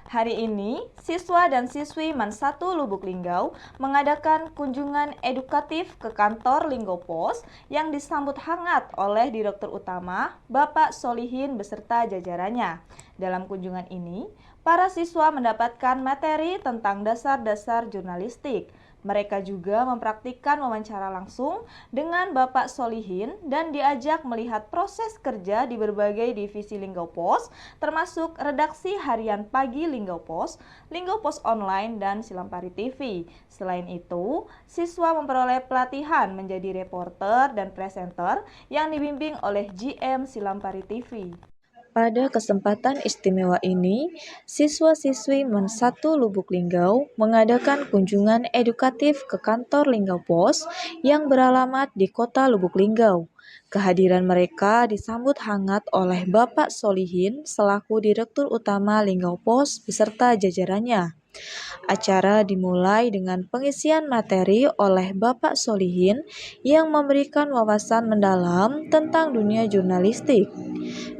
Hari ini, siswa dan siswi MAN 1 Lubuk Linggau mengadakan kunjungan edukatif ke kantor Linggo Pos yang disambut hangat oleh Direktur Utama Bapak Solihin beserta jajarannya. Dalam kunjungan ini, para siswa mendapatkan materi tentang dasar-dasar jurnalistik. Mereka juga mempraktikkan wawancara langsung dengan Bapak Solihin dan diajak melihat proses kerja di berbagai divisi Linggo Pos, termasuk redaksi harian pagi Linggo Pos Online, dan Silampari TV. Selain itu, siswa memperoleh pelatihan menjadi reporter dan presenter yang dibimbing oleh GM Silampari TV. Pada kesempatan istimewa ini, siswa-siswi MAN 1 Lubuk Linggau mengadakan kunjungan edukatif ke kantor Linggo Pos yang beralamat di Kota Lubuk Linggau. Kehadiran mereka disambut hangat oleh Bapak Solihin selaku Direktur Utama Linggo Pos beserta jajarannya. Acara dimulai dengan pengisian materi oleh Bapak Solihin yang memberikan wawasan mendalam tentang dunia jurnalistik.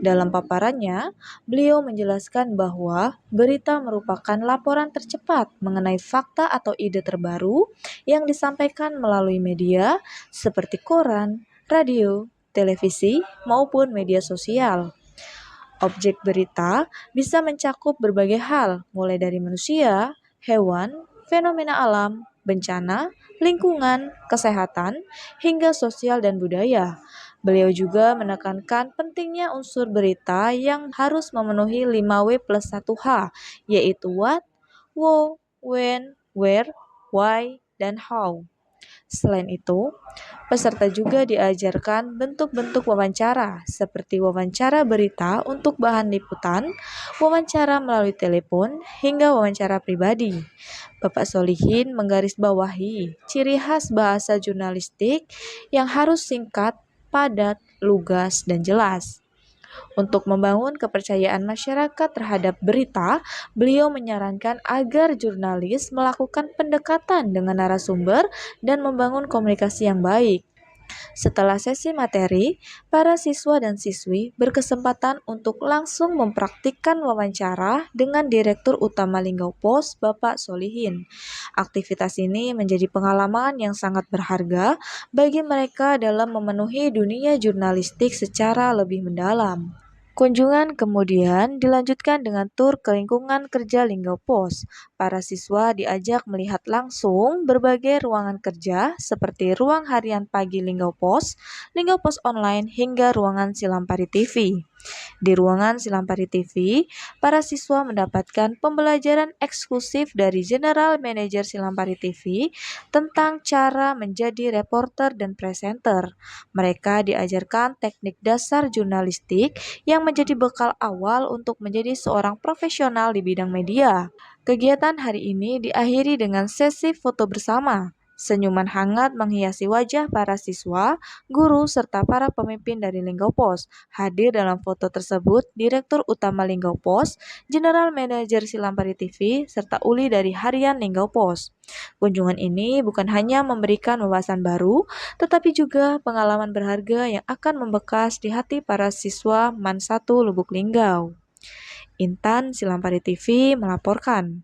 Dalam paparannya, beliau menjelaskan bahwa berita merupakan laporan tercepat mengenai fakta atau ide terbaru yang disampaikan melalui media seperti koran, radio, televisi, maupun media sosial. Objek berita bisa mencakup berbagai hal, mulai dari manusia, hewan, fenomena alam, bencana, lingkungan, kesehatan, hingga sosial dan budaya. Beliau juga menekankan pentingnya unsur berita yang harus memenuhi 5W+1H, yaitu what, who, when, where, why, dan how. Selain itu, peserta juga diajarkan bentuk-bentuk wawancara, seperti wawancara berita untuk bahan liputan, wawancara melalui telepon, hingga wawancara pribadi. Bapak Solihin menggarisbawahi ciri khas bahasa jurnalistik yang harus singkat, padat, lugas, dan jelas. Untuk membangun kepercayaan masyarakat terhadap berita, beliau menyarankan agar jurnalis melakukan pendekatan dengan narasumber dan membangun komunikasi yang baik. Setelah sesi materi, para siswa dan siswi berkesempatan untuk langsung mempraktikkan wawancara dengan Direktur Utama Linggo Pos, Bapak Solihin. Aktivitas ini menjadi pengalaman yang sangat berharga bagi mereka dalam memenuhi dunia jurnalistik secara lebih mendalam. Kunjungan kemudian dilanjutkan dengan tur ke lingkungan kerja Linggo Pos. Para siswa diajak melihat langsung berbagai ruangan kerja seperti ruang harian pagi Linggo Pos Online, hingga ruangan Silampari TV. Di ruangan Silampari TV, para siswa mendapatkan pembelajaran eksklusif dari General Manager Silampari TV tentang cara menjadi reporter dan presenter. Mereka diajarkan teknik dasar jurnalistik yang menjadi bekal awal untuk menjadi seorang profesional di bidang media. Kegiatan hari ini diakhiri dengan sesi foto bersama. Senyuman hangat menghiasi wajah para siswa, guru, serta para pemimpin dari Linggo Pos. Hadir dalam foto tersebut Direktur Utama Linggo Pos, General Manager Silampari TV, serta uli dari Harian Linggo Pos. Kunjungan ini bukan hanya memberikan wawasan baru, tetapi juga pengalaman berharga yang akan membekas di hati para siswa MAN 1 Lubuk Linggau. Intan, Silampari TV melaporkan.